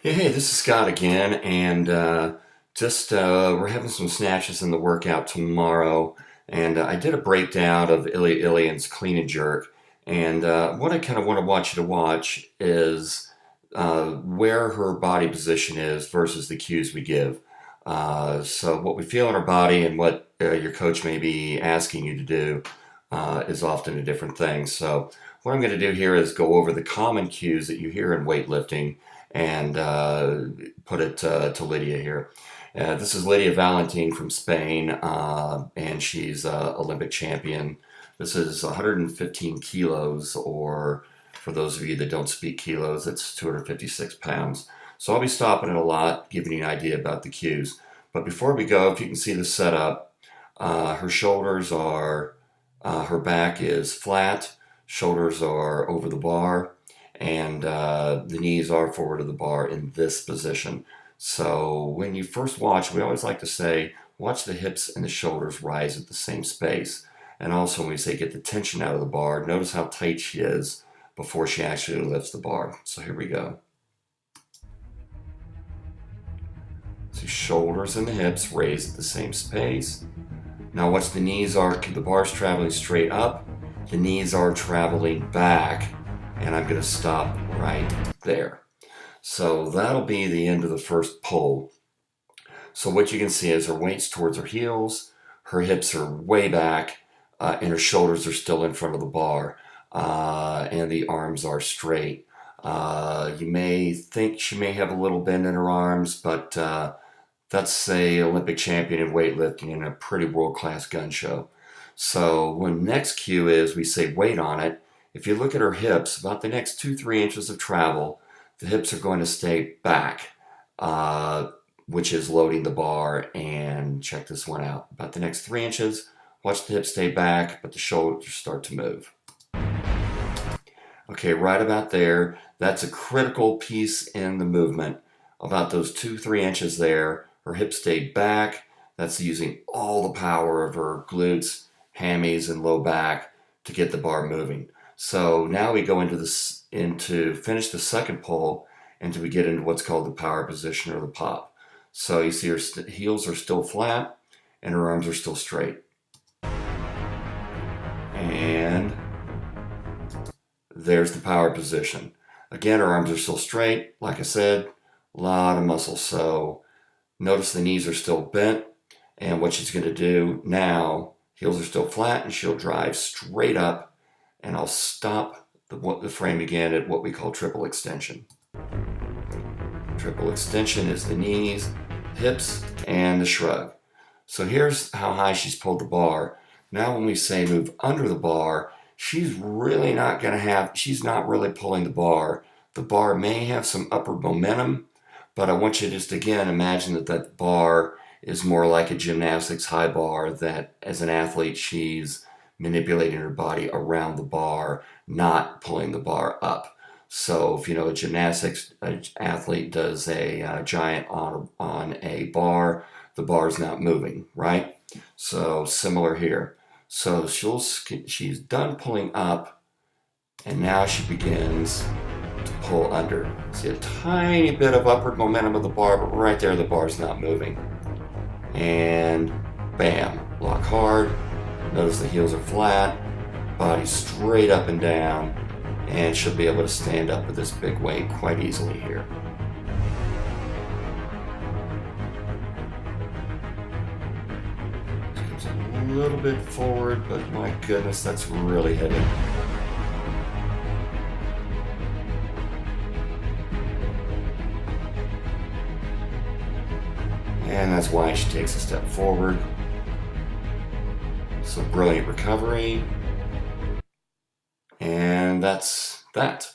Yeah, hey, this is Scott again, and we're having some snatches in the workout tomorrow, and I did a breakdown of Ilian's clean and jerk, and what I kind of want you to watch is where her body position is versus the cues we give. So what we feel in our body and what your coach may be asking you to do is often a different thing. So what I'm going to do here is go over the common cues that you hear in weightlifting and put it to Lydia here. This is Lydia Valentin from Spain, and she's Olympic champion. This is 115 kilos, or for those of you that don't speak kilos, it's 256 pounds. So I'll be stopping it a lot, giving you an idea about the cues. But before we go, if you can see the setup, her shoulders are, her back is flat, shoulders are over the bar, and the knees are forward of the bar in this position. So when you first watch, we always like to say, watch the hips and the shoulders rise at the same space. And also when we say get the tension out of the bar, notice how tight she is before she actually lifts the bar. So here we go. So shoulders and the hips raised at the same space. Now watch the knees are, the bar's traveling straight up, the knees are traveling back, and I'm going to stop right there. So that'll be the end of the first pull. So what you can see is her weight's towards her heels, her hips are way back, and her shoulders are still in front of the bar, and the arms are straight. You may think she may have a little bend in her arms, but that's a Olympic champion in weightlifting and a pretty world-class gun show. So when next cue is we say weight on it, if you look at her hips, about the next 2-3 inches of travel, the hips are going to stay back, which is loading the bar. And check this one out. About the next 3 inches, watch the hips stay back, but the shoulders start to move. Okay, right about there, that's a critical piece in the movement. About those 2-3 inches there, her hips stayed back. That's using all the power of her glutes, hammies, and low back to get the bar moving. So now we go into this, finish the second pull, and we get into what's called the power position or the pop. So you see her heels are still flat and her arms are still straight. And there's the power position. Again, her arms are still straight. Like I said, a lot of muscle. So notice the knees are still bent. And what she's going to do now, heels are still flat, and she'll drive straight up. And I'll stop the frame again at what we call triple extension. Triple extension is the knees, hips, and the shrug. So here's how high she's pulled the bar. Now when we say move under the bar, she's not really pulling the bar. The bar may have some upward momentum, but I want you to just again imagine that bar is more like a gymnastics high bar, that as an athlete she's manipulating her body around the bar, not pulling the bar up. So if you know a gymnastics athlete does a giant on a bar, the bar's not moving, right? So similar here. So she's done pulling up, and now she begins to pull under. See a tiny bit of upward momentum of the bar, but right there the bar's not moving. And bam, lock hard. Notice the heels are flat, body straight up and down, and she'll be able to stand up with this big weight quite easily here. She comes a little bit forward, but my goodness, that's really hitting. And that's why she takes a step forward. So brilliant recovery. And that's that.